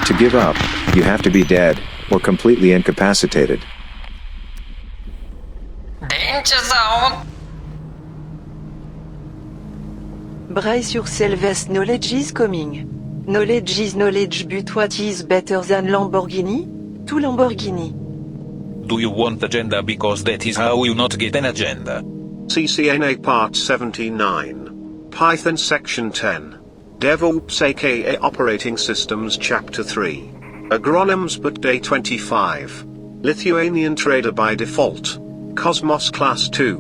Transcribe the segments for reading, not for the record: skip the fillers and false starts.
To give up, you have to be dead, or completely incapacitated. Danger zone! Brace yourself as knowledge is coming. Knowledge is knowledge, but what is better than Lamborghini? To Lamborghini. Do you want agenda, because that is how you not get an agenda? CCNA Part 79. Python Section 10. DevOps aka Operating Systems Chapter 3. Agronyms but Day 25. Lithuanian Trader by Default. Cosmos Class 2.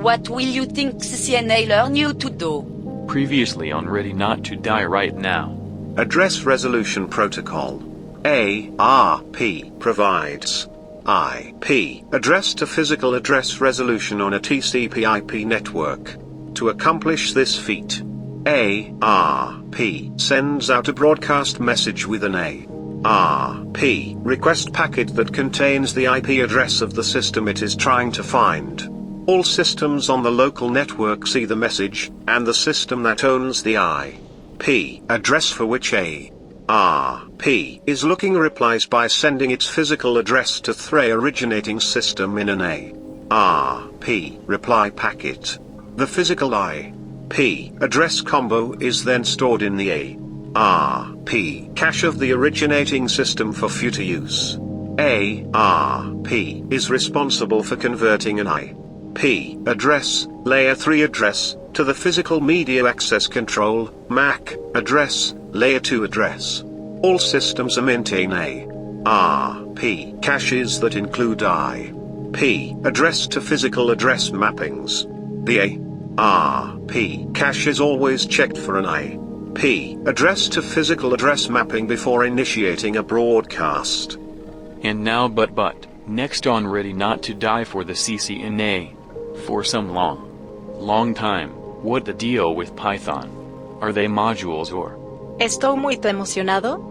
What will you think CCNA learn you to do? Previously on Ready Not to Die Right Now. Address Resolution Protocol. ARP provides IP address to physical address resolution on a TCP/IP network. To accomplish this feat, ARP sends out a broadcast message with an ARP request packet that contains the IP address of the system it is trying to find. All systems on the local network see the message, and the system that owns the IP address for which ARP is looking replies by sending its physical address to the originating system in an ARP reply packet. The physical IP address combo is then stored in the ARP cache of the originating system for future use. ARP is responsible for converting an IP address, layer 3 address, to the physical media access control, MAC, address, layer 2 address. All systems maintain ARP caches that include IP address to physical address mappings. The ARP cache is always checked for an IP address to physical address mapping before initiating a broadcast. And now but, next on Ready Not to Die for the CCNA. For some long time, what the deal with Python? Are they modules or? Estoy muy emocionado.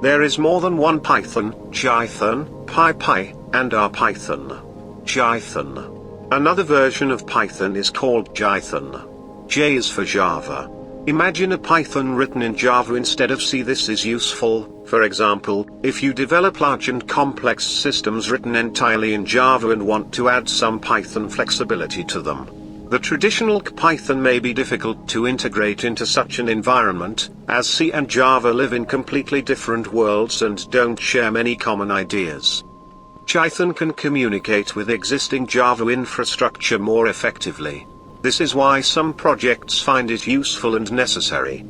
There is more than one Python, Jython, PyPy, and RPython. Jython. Another version of Python is called Jython. J is for Java. Imagine a Python written in Java instead of C. This is useful, for example, if you develop large and complex systems written entirely in Java and want to add some Python flexibility to them. The traditional Python may be difficult to integrate into such an environment, as C and Java live in completely different worlds and don't share many common ideas. Jython can communicate with existing Java infrastructure more effectively. This is why some projects find it useful and necessary.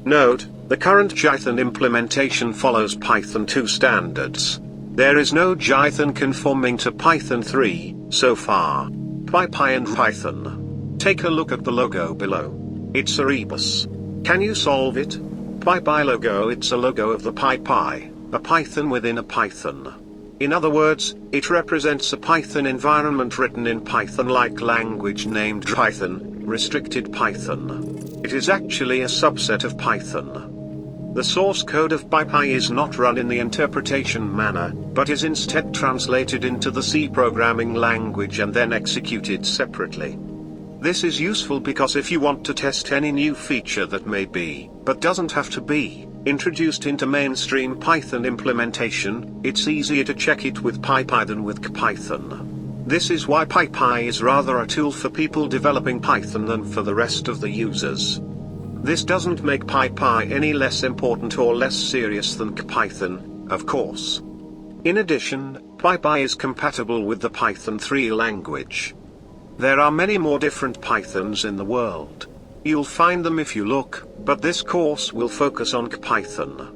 Note, the current Jython implementation follows Python 2 standards. There is no Jython conforming to Python 3, so far. PyPy and Python. Take a look at the logo below. It's a rebus. Can you solve it? PyPy logo, it's a logo of the PyPy, a Python within a Python. In other words, it represents a Python environment written in Python-like language named Python, restricted Python. It is actually a subset of Python. The source code of PyPy is not run in the interpretation manner, but is instead translated into the C programming language and then executed separately. This is useful because if you want to test any new feature that may be, but doesn't have to be, introduced into mainstream Python implementation, it's easier to check it with PyPy than with Python. This is why PyPy is rather a tool for people developing Python than for the rest of the users. This doesn't make PyPy any less important or less serious than Python, of course. In addition, PyPy is compatible with the Python 3 language. There are many more different Pythons in the world. You'll find them if you look, but this course will focus on Python.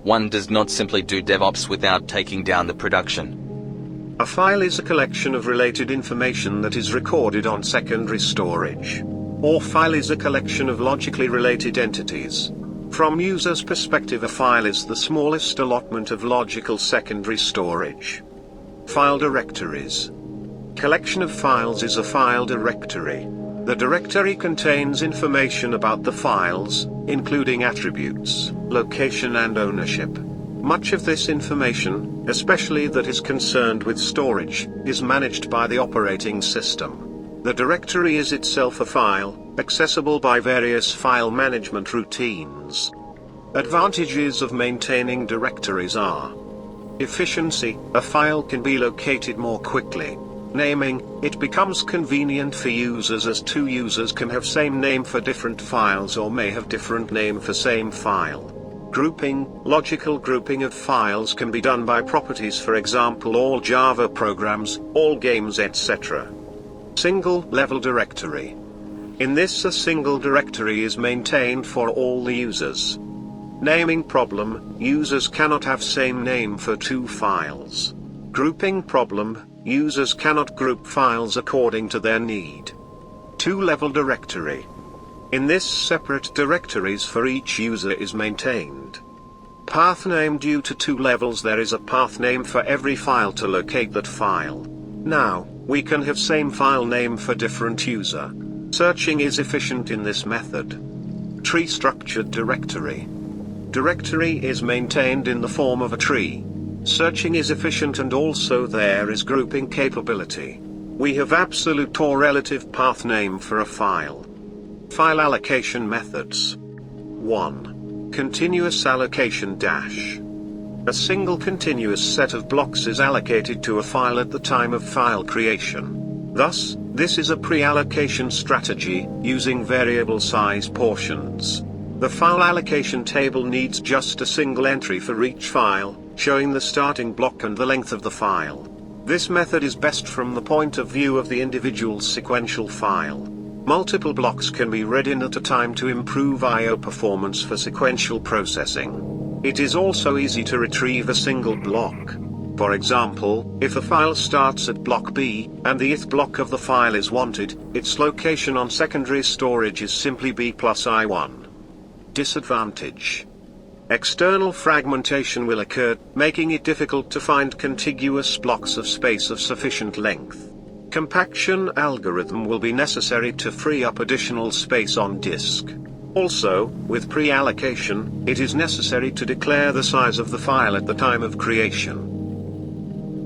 One does not simply do DevOps without taking down the production. A file is a collection of related information that is recorded on secondary storage. Or file is a collection of logically related entities. From user's perspective, a file is the smallest allotment of logical secondary storage. File directories. Collection of files is a file directory. The directory contains information about the files, including attributes, location and ownership. Much of this information, especially that is concerned with storage, is managed by the operating system. The directory is itself a file, accessible by various file management routines. Advantages of maintaining directories are: efficiency, a file can be located more quickly. Naming, it becomes convenient for users as two users can have same name for different files or may have different name for same file. Grouping, logical grouping of files can be done by properties, for example all Java programs, all games etc. Single level directory. In this a single directory is maintained for all the users. Naming problem, users cannot have same name for two files. Grouping problem, users cannot group files according to their need. Two-level directory. In this separate directories for each user is maintained. Path name, due to two levels there is a path name for every file to locate that file. Now, we can have same file name for different user. Searching is efficient in this method. Tree structured directory. Directory is maintained in the form of a tree. Searching is efficient and also there is grouping capability. We have absolute or relative path name for a file. File allocation methods. 1. Continuous allocation dash. A single continuous set of blocks is allocated to a file at the time of file creation. Thus, this is a pre-allocation strategy, using variable size portions. The file allocation table needs just a single entry for each file, showing the starting block and the length of the file. This method is best from the point of view of the individual sequential file. Multiple blocks can be read in at a time to improve I/O performance for sequential processing. It is also easy to retrieve a single block. For example, if a file starts at block B, and the ith block of the file is wanted, its location on secondary storage is simply B plus I1. Disadvantage. External fragmentation will occur, making it difficult to find contiguous blocks of space of sufficient length. Compaction algorithm will be necessary to free up additional space on disk. Also, with pre-allocation, it is necessary to declare the size of the file at the time of creation.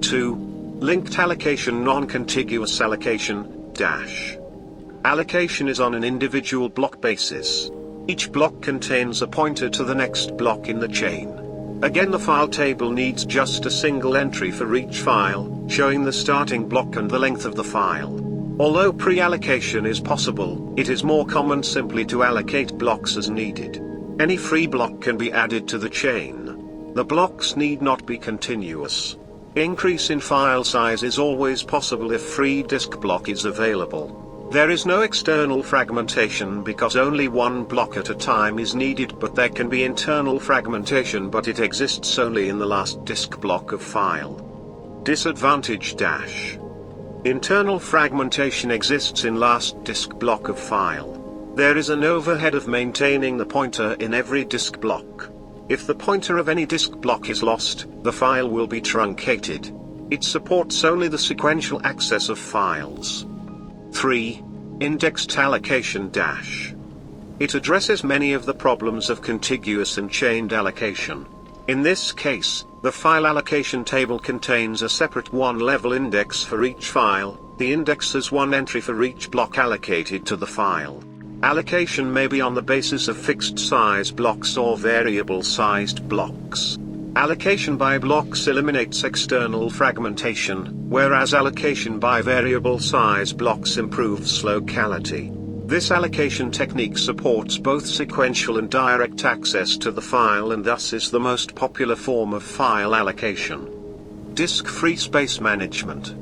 2. Linked allocation, non-contiguous allocation, dash. Allocation is on an individual block basis. Each block contains a pointer to the next block in the chain. Again, the file table needs just a single entry for each file, showing the starting block and the length of the file. Although pre-allocation is possible, it is more common simply to allocate blocks as needed. Any free block can be added to the chain. The blocks need not be continuous. Increase in file size is always possible if free disk block is available. There is no external fragmentation because only one block at a time is needed, but there can be internal fragmentation, but it exists only in the last disk block of file. Disadvantage dash. Internal fragmentation exists in last disk block of file. There is an overhead of maintaining the pointer in every disk block. If the pointer of any disk block is lost, the file will be truncated. It supports only the sequential access of files. 3. Indexed allocation dash. It addresses many of the problems of contiguous and chained allocation. In this case, the file allocation table contains a separate one-level index for each file. The index has one entry for each block allocated to the file. Allocation may be on the basis of fixed size blocks or variable sized blocks. Allocation by blocks eliminates external fragmentation, whereas allocation by variable size blocks improves locality. This allocation technique supports both sequential and direct access to the file and thus is the most popular form of file allocation. Disk-free space management.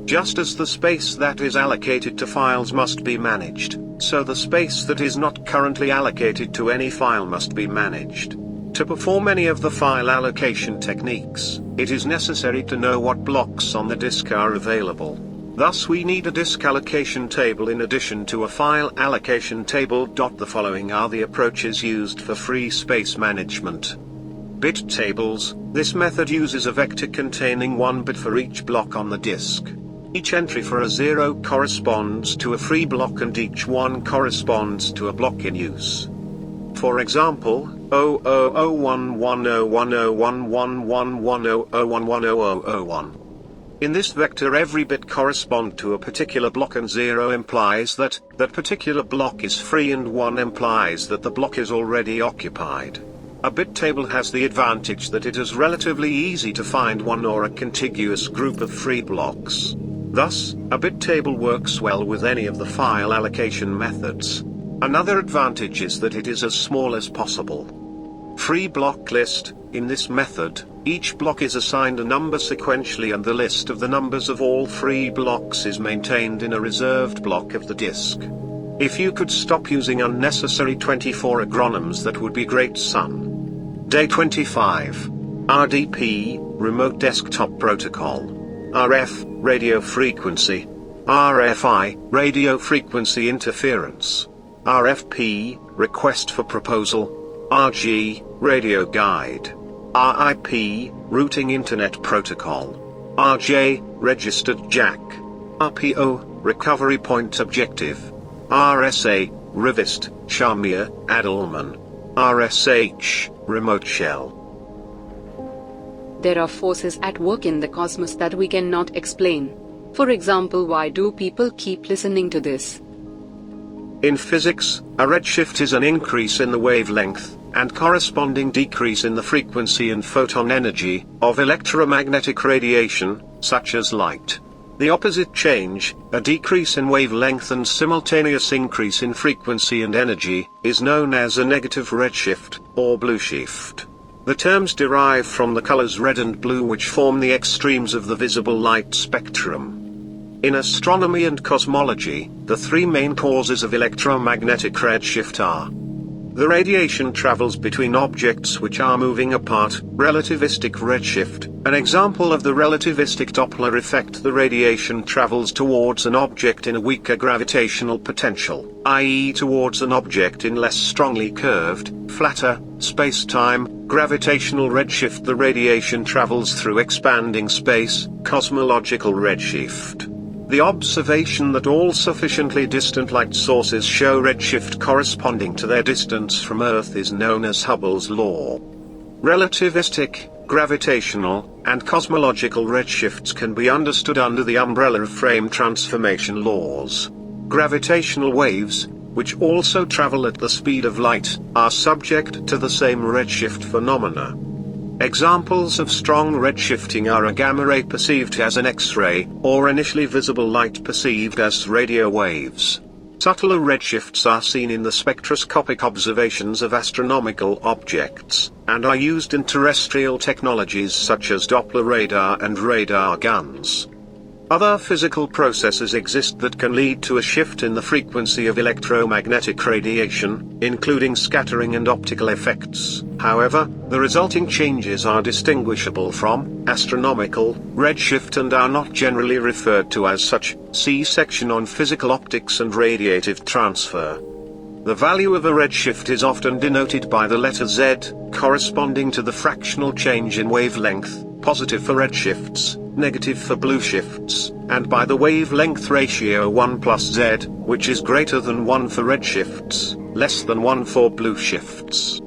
Just as the space that is allocated to files must be managed, so the space that is not currently allocated to any file must be managed. To perform any of the file allocation techniques, it is necessary to know what blocks on the disk are available. Thus we need a disk allocation table in addition to a file allocation table. The following are the approaches used for free space management. Bit tables. This method uses a vector containing 1 bit for each block on the disk. Each entry for a 0 corresponds to a free block and each 1 corresponds to a block in use. For example, 000110101111100110001. In this vector every bit corresponds to a particular block and 0 implies that that particular block is free and 1 implies that the block is already occupied. A bit table has the advantage that it is relatively easy to find one or a contiguous group of free blocks. Thus, a bit table works well with any of the file allocation methods. Another advantage is that it is as small as possible. Free block list. In this method, each block is assigned a number sequentially and the list of the numbers of all free blocks is maintained in a reserved block of the disk. If you could stop using unnecessary 24 agronyms, that would be great, son. Day 25. RDP, Remote Desktop Protocol. RF, Radio Frequency. RFI, Radio Frequency Interference. RFP, Request for Proposal. RG, Radio Guide. RIP, Routing Internet Protocol. RJ, Registered Jack. RPO, Recovery Point Objective. RSA, Rivist, Shamir, Adelman. RSH, Remote Shell. There are forces at work in the cosmos that we cannot explain. For example, why do people keep listening to this? In physics, a redshift is an increase in the wavelength, and corresponding decrease in the frequency and photon energy, of electromagnetic radiation, such as light. The opposite change, a decrease in wavelength and simultaneous increase in frequency and energy, is known as a negative redshift, or blue shift. The terms derive from the colors red and blue, which form the extremes of the visible light spectrum. In astronomy and cosmology, the three main causes of electromagnetic redshift are: the radiation travels between objects which are moving apart, relativistic redshift. An example of the relativistic Doppler effect: the radiation travels towards an object in a weaker gravitational potential, i.e. towards an object in less strongly curved, flatter, space-time. Gravitational redshift: the radiation travels through expanding space, cosmological redshift. The observation that all sufficiently distant light sources show redshift corresponding to their distance from Earth is known as Hubble's law. Relativistic, gravitational, and cosmological redshifts can be understood under the umbrella of frame transformation laws. Gravitational waves, which also travel at the speed of light, are subject to the same redshift phenomena. Examples of strong redshifting are a gamma ray perceived as an X-ray, or initially visible light perceived as radio waves. Subtler redshifts are seen in the spectroscopic observations of astronomical objects, and are used in terrestrial technologies such as Doppler radar and radar guns. Other physical processes exist that can lead to a shift in the frequency of electromagnetic radiation, including scattering and optical effects. However, the resulting changes are distinguishable from astronomical redshift and are not generally referred to as such. See section on physical optics and radiative transfer. The value of a redshift is often denoted by the letter Z, corresponding to the fractional change in wavelength, positive for redshifts, negative for blue shifts, and by the wavelength ratio 1 plus Z, which is greater than 1 for redshifts, less than 1 for blue shifts.